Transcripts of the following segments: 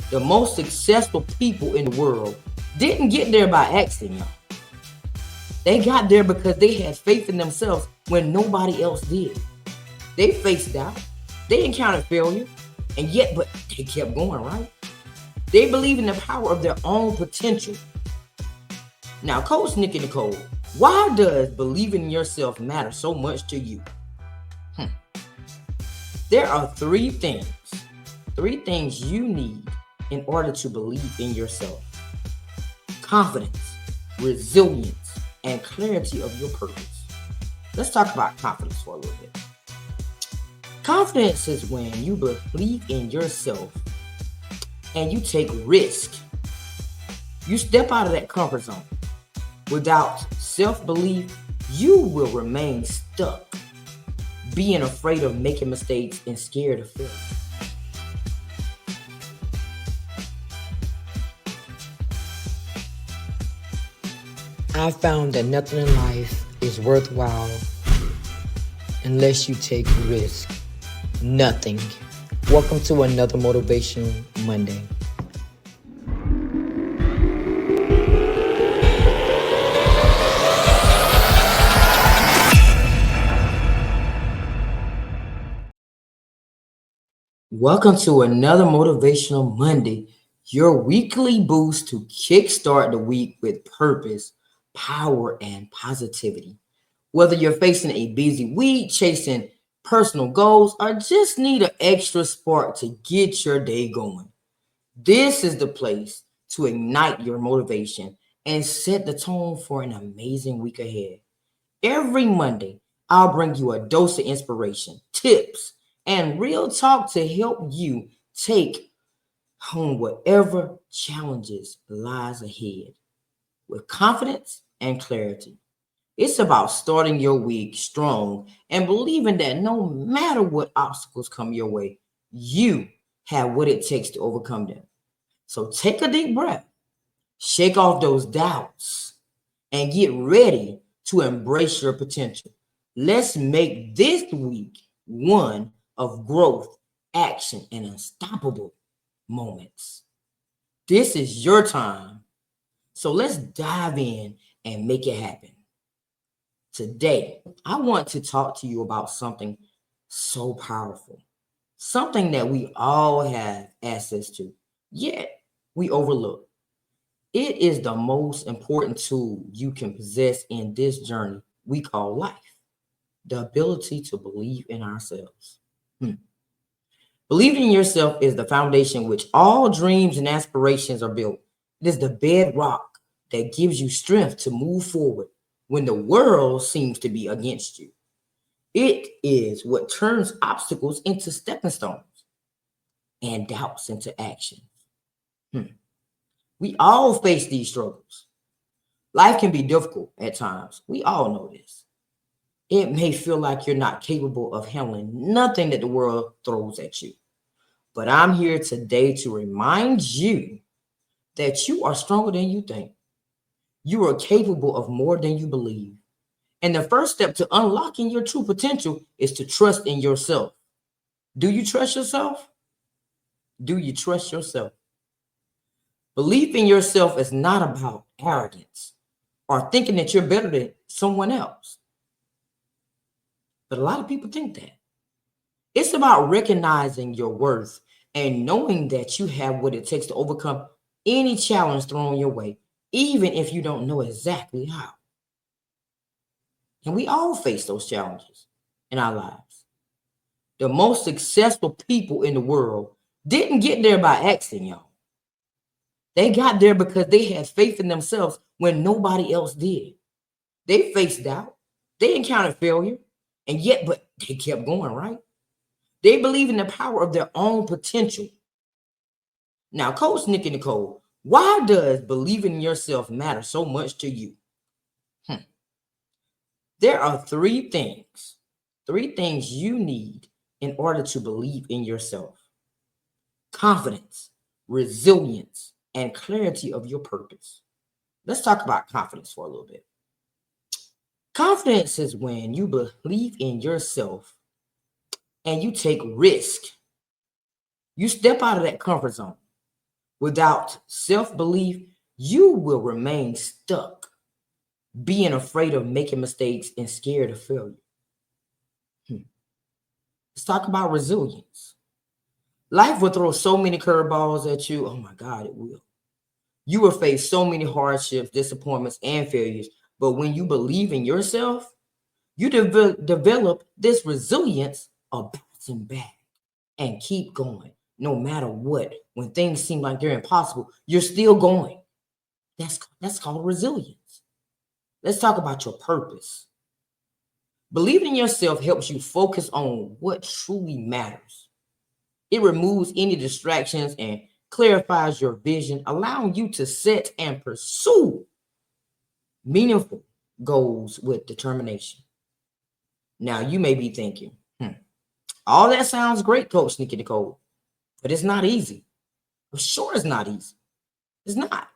The most successful people in the world didn't get there by accident, y'all. They got there because they had faith in themselves when nobody else did. They faced doubt, they encountered failure, and yet, but they kept going, right? They believe in the power of their own potential. Now, Coach Nikki Nicole, why does believing in yourself matter so much to you? There are three things you need in order to believe in yourself: confidence, resilience, and clarity of your purpose. Let's talk about confidence for a little bit. Confidence is when you believe in yourself and you take risk. You step out of that comfort zone. Without self-belief, you will remain stuck, being afraid of making mistakes and scared of failure. I found that nothing in life is worthwhile unless you take risk. Nothing. Welcome to another Motivational Monday. Welcome to another Motivational Monday, your weekly boost to kickstart the week with purpose, power, and positivity. Whether you're facing a busy week, chasing personal goals, or just need an extra spark to get your day going, this is the place to ignite your motivation and set the tone for an amazing week ahead. Every Monday, I'll bring you a dose of inspiration, tips, and real talk to help you take home whatever challenges lies ahead with confidence and clarity. It's about starting your week strong and believing that no matter what obstacles come your way, you have what it takes to overcome them. So take a deep breath, shake off those doubts, and get ready to embrace your potential. Let's make this week one of growth, action, and unstoppable moments. This is your time. So let's dive in and make it happen. Today, I want to talk to you about something so powerful, something that we all have access to, yet we overlook. It is the most important tool you can possess in this journey we call life: the ability to believe in ourselves. Hmm. Believing in yourself is the foundation which all dreams and aspirations are built. It is the bedrock that gives you strength to move forward when the world seems to be against you. It is what turns obstacles into stepping stones and doubts into action. Hmm. We all face these struggles. Life can be difficult at times. We all know this. It may feel like you're not capable of handling nothing that the world throws at you. But I'm here today to remind you that you are stronger than you think. You are capable of more than you believe. And the first step to unlocking your true potential is to trust in yourself. Do you trust yourself? Do you trust yourself? Belief in yourself is not about arrogance or thinking that you're better than someone else. But a lot of people think that. It's about recognizing your worth and knowing that you have what it takes to overcome any challenge thrown your way, even if you don't know exactly how. And we all face those challenges in our lives. The most successful people in the world didn't get there by accident, y'all. They got there because they had faith in themselves when nobody else did. They faced doubt, they encountered failure, and yet, but they kept going, right? They believe in the power of their own potential. Now, Coach Nikki Nicole, why does believing in yourself matter so much to you? Hmm. There are three things you need in order to believe in yourself: confidence, resilience, and clarity of your purpose. Let's talk about confidence for a little bit. Confidence is when you believe in yourself and you take risk. You step out of that comfort zone. Without self-belief, you will remain stuck, being afraid of making mistakes and scared of failure. Hmm. Let's talk about resilience. Life will throw so many curveballs at you. Oh my God, it will. You will face so many hardships, disappointments, and failures. But when you believe in yourself, you develop this resilience of bouncing back and keep going no matter what. When things seem like they're impossible, you're still going. That's called resilience. Let's talk about your purpose. Believing in yourself helps you focus on what truly matters. It removes any distractions and clarifies your vision, allowing you to set and pursue meaningful goals with determination. Now, you may be thinking, all that sounds great, Coach Nikki Nicole, but it's not easy. I'm sure it's not easy. It's not.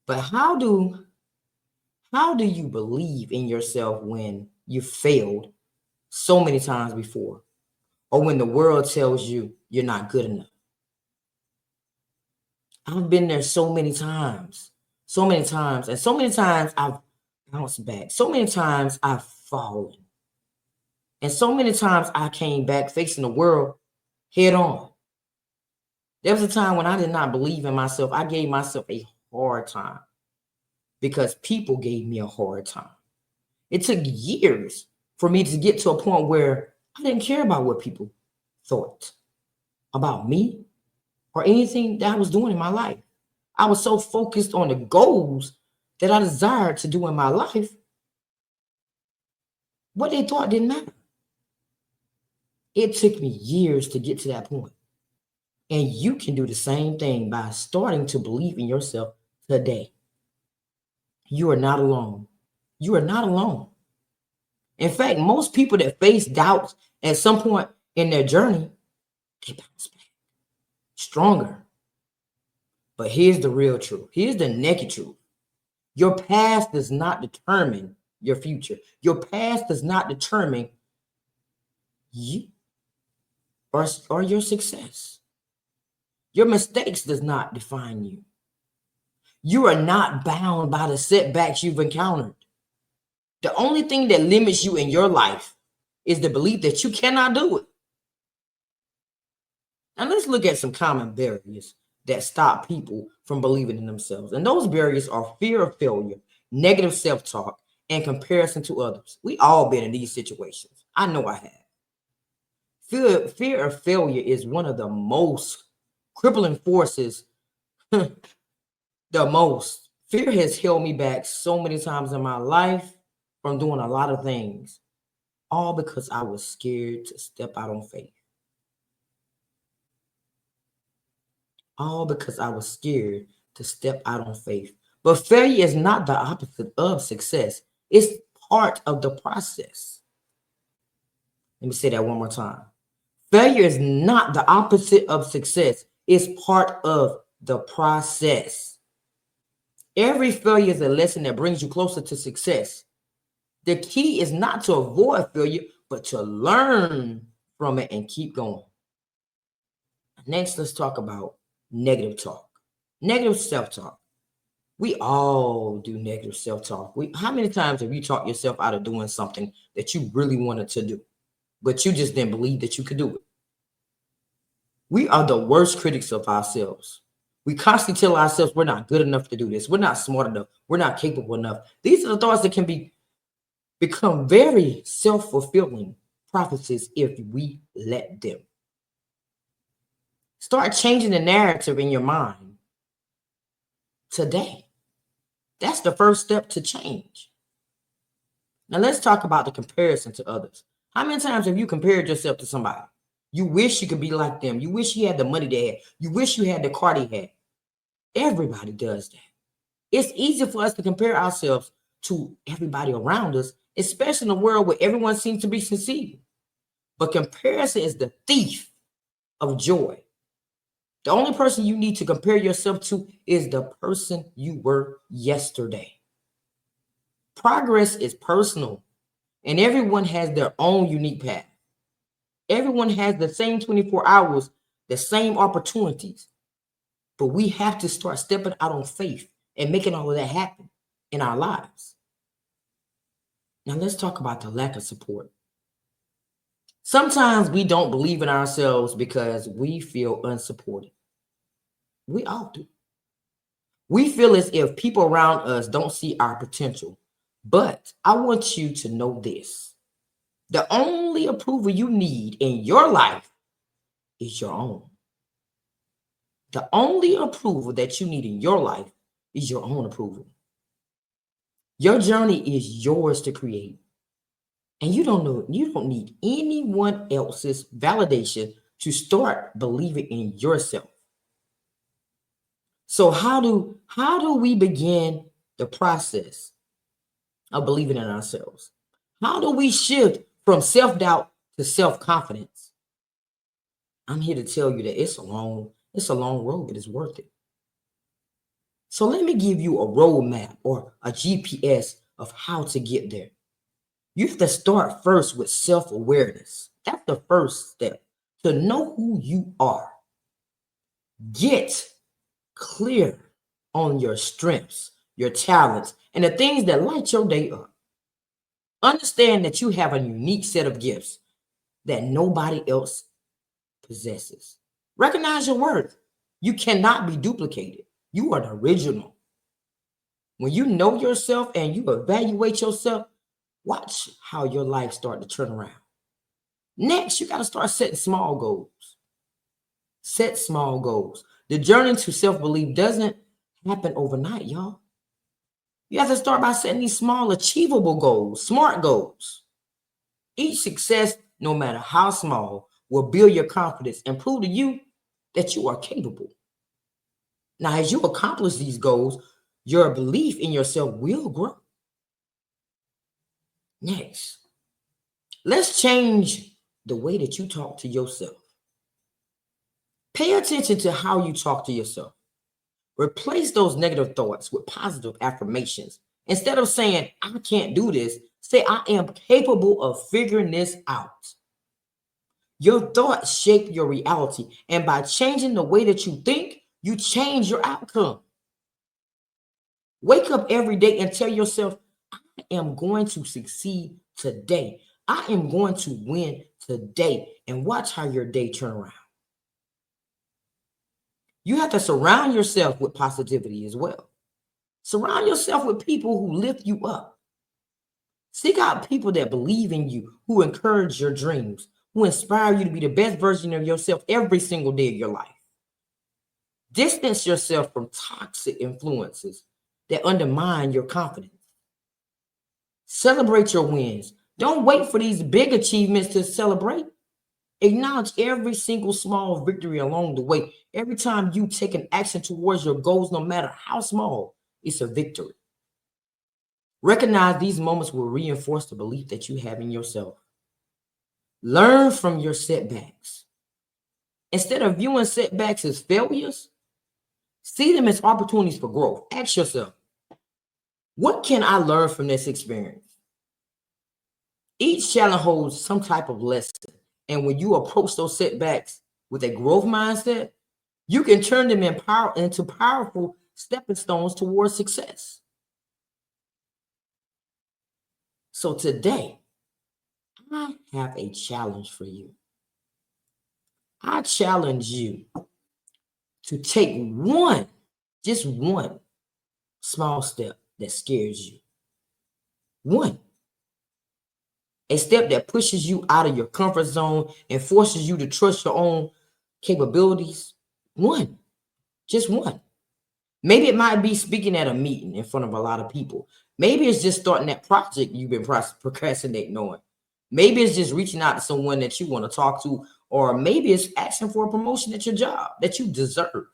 But how do you believe in yourself when you failed so many times before, or when the world tells you you're not good enough? I've been there so many times, and so many times I've bounced back. So many times I've fallen, and so many times I came back facing the world head on. There was a time when I did not believe in myself. I gave myself a hard time because people gave me a hard time. It took years for me to get to a point where I didn't care about what people thought about me or anything that I was doing in my life. I was so focused on the goals that I desired to do in my life. What they thought didn't matter. It took me years to get to that point. And you can do the same thing by starting to believe in yourself today. You are not alone. You are not alone. In fact, most people that face doubts at some point in their journey, they bounce back stronger. But here's the real truth. Here's the naked truth. Your past does not determine your future. Your past does not determine you or your success. Your mistakes does not define you. You are not bound by the setbacks you've encountered. The only thing that limits you in your life is the belief that you cannot do it. Now let's look at some common barriers that stop people from believing in themselves. And those barriers are fear of failure, negative self-talk, and comparison to others. We all been in these situations. I know I have. Fear of failure is one of the most crippling forces. The most. Fear has held me back so many times in my life from doing a lot of things, all because I was scared to step out on faith. All because I was scared to step out on faith. But failure is not the opposite of success. It's part of the process. Let me say that one more time. Failure is not the opposite of success. It's part of the process. Every failure is a lesson that brings you closer to success. The key is not to avoid failure, but to learn from it and keep going. Next, let's talk about negative talk, negative self-talk. We all do negative self-talk. How many times have you talked yourself out of doing something that you really wanted to do, but you just didn't believe that you could do it? We are the worst critics of ourselves. We constantly tell ourselves we're not good enough to do this. We're not smart enough. We're not capable enough. These are the thoughts that can become very self-fulfilling prophecies if we let them. Start changing the narrative in your mind today. That's the first step to change. Now let's talk about the comparison to others. How many times have you compared yourself to somebody? You wish you could be like them. You wish you had the money they had. You wish you had the car they had. Everybody does that. It's easy for us to compare ourselves to everybody around us, especially in a world where everyone seems to be succeeding. But comparison is the thief of joy. The only person you need to compare yourself to is the person you were yesterday. Progress is personal, and everyone has their own unique path. Everyone has the same 24 hours, the same opportunities. But we have to start stepping out on faith and making all of that happen in our lives. Now, let's talk about the lack of support. Sometimes we don't believe in ourselves because we feel unsupported. We all do. We feel as if people around us don't see our potential. But I want you to know this: the only approval you need in your life is your own. The only approval that you need in your life is your own approval. Your journey is yours to create. And you don't need anyone else's validation to start believing in yourself. So how do we begin the process of believing in ourselves? How do we shift from self-doubt to self-confidence? I'm here to tell you that it's a long road, but it's worth it. So let me give you a roadmap or a GPS of how to get there. You have to start first with self-awareness. That's the first step. To know who you are. Get clear on your strengths, your talents, and the things that light your day up. Understand that you have a unique set of gifts that nobody else possesses. Recognize your worth. You cannot be duplicated. You are the original. When you know yourself and you evaluate yourself, watch how your life start to turn around. Next, you got to start setting small goals. Set small goals. The journey to self-belief doesn't happen overnight, y'all. You have to start by setting these small, achievable goals, smart goals. Each success, no matter how small, will build your confidence and prove to you that you are capable. Now, as you accomplish these goals, your belief in yourself will grow. Next, let's change the way that you talk to yourself. Pay attention to how you talk to yourself. Replace those negative thoughts with positive affirmations. Instead of saying, I can't do this, say, I am capable of figuring this out. Your thoughts shape your reality, and by changing the way that you think, you change your outcome. Wake up every day and tell yourself, I am going to succeed today. I am going to win today, and watch how your day turn around. You have to surround yourself with positivity as well. Surround yourself with people who lift you up. Seek out people that believe in you, who encourage your dreams, who inspire you to be the best version of yourself every single day of your life. Distance yourself from toxic influences that undermine your confidence. Celebrate your wins. Don't wait for these big achievements to celebrate. Acknowledge every single small victory along the way. Every time you take an action towards your goals, no matter how small, it's a victory. Recognize these moments will reinforce the belief that you have in yourself. Learn from your setbacks. Instead of viewing setbacks as failures, see them as opportunities for growth. Ask yourself, what can I learn from this experience? Each challenge holds some type of lesson. And when you approach those setbacks with a growth mindset, you can turn them into powerful stepping stones towards success. So today, I have a challenge for you. I challenge you to take one, just one small step that scares you. One. A step that pushes you out of your comfort zone and forces you to trust your own capabilities. One. Just one. Maybe it might be speaking at a meeting in front of a lot of people. Maybe it's just starting that project you've been procrastinating on. Maybe it's just reaching out to someone that you want to talk to, or maybe it's asking for a promotion at your job that you deserve.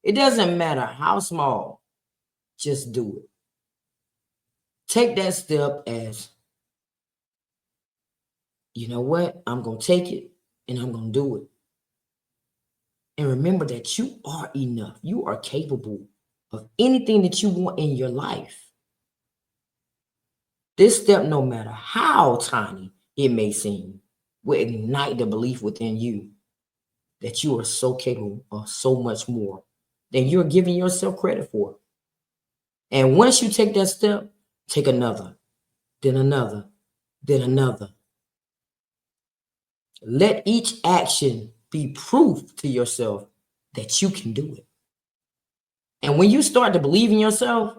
It doesn't matter how small, just do it. Take that step as, you know what? I'm going to take it and I'm going to do it. And remember that you are enough. You are capable of anything that you want in your life. This step, no matter how tiny it may seem, will ignite the belief within you that you are so capable of so much more than you're giving yourself credit for. And once you take that step, take another, then another, then another. Let each action be proof to yourself that you can do it. And when you start to believe in yourself,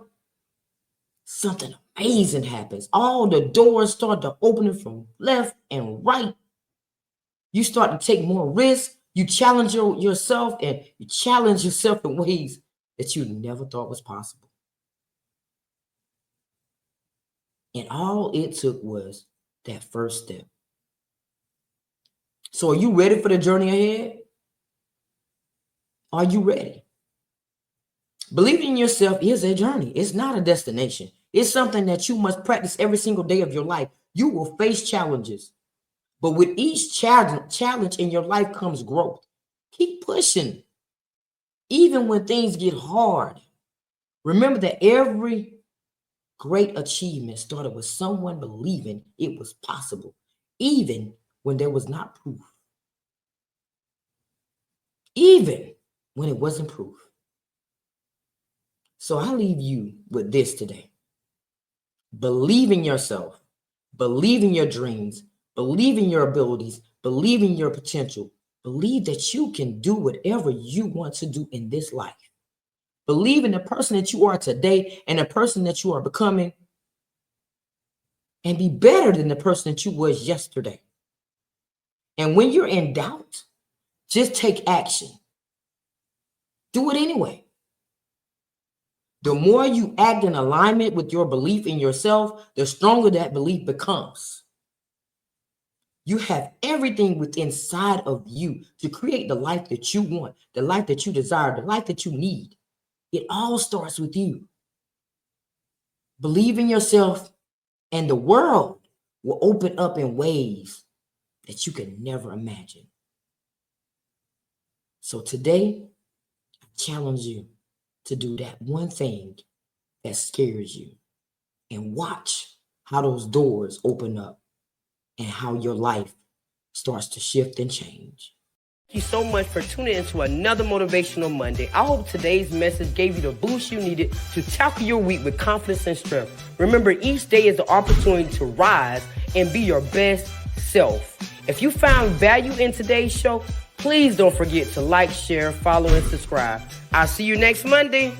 something amazing happens. All the doors start to open from left and right. You start to take more risks. You challenge yourself, and you challenge yourself in ways that you never thought was possible. And all it took was that first step. So are you ready for the journey ahead? Are you ready? Believing in yourself is a journey. It's not a destination. It's something that you must practice every single day of your life. You will face challenges. But with each challenge in your life comes growth. Keep pushing. Even when things get hard. Remember that every great achievement started with someone believing it was possible, even when there was not proof. Even when it wasn't proof. So I leave you with this today. Believe in yourself. Believe in your dreams. Believe in your abilities. Believe in your potential. Believe that you can do whatever you want to do in this life. Believe in the person that you are today and the person that you are becoming. And be better than the person that you was yesterday. And when you're in doubt, just take action. Do it anyway. The more you act in alignment with your belief in yourself, the stronger that belief becomes. You have everything within inside of you to create the life that you want, the life that you desire, the life that you need. It all starts with you. Believe in yourself, and the world will open up in ways that you can never imagine. So today, I challenge you to do that one thing that scares you and watch how those doors open up and how your life starts to shift and change. Thank you so much for tuning into another Motivational Monday. I hope today's message gave you the boost you needed to tackle your week with confidence and strength. Remember, each day is the opportunity to rise and be your best self. If you found value in today's show, please don't forget to like, share, follow, and subscribe. I'll see you next Monday.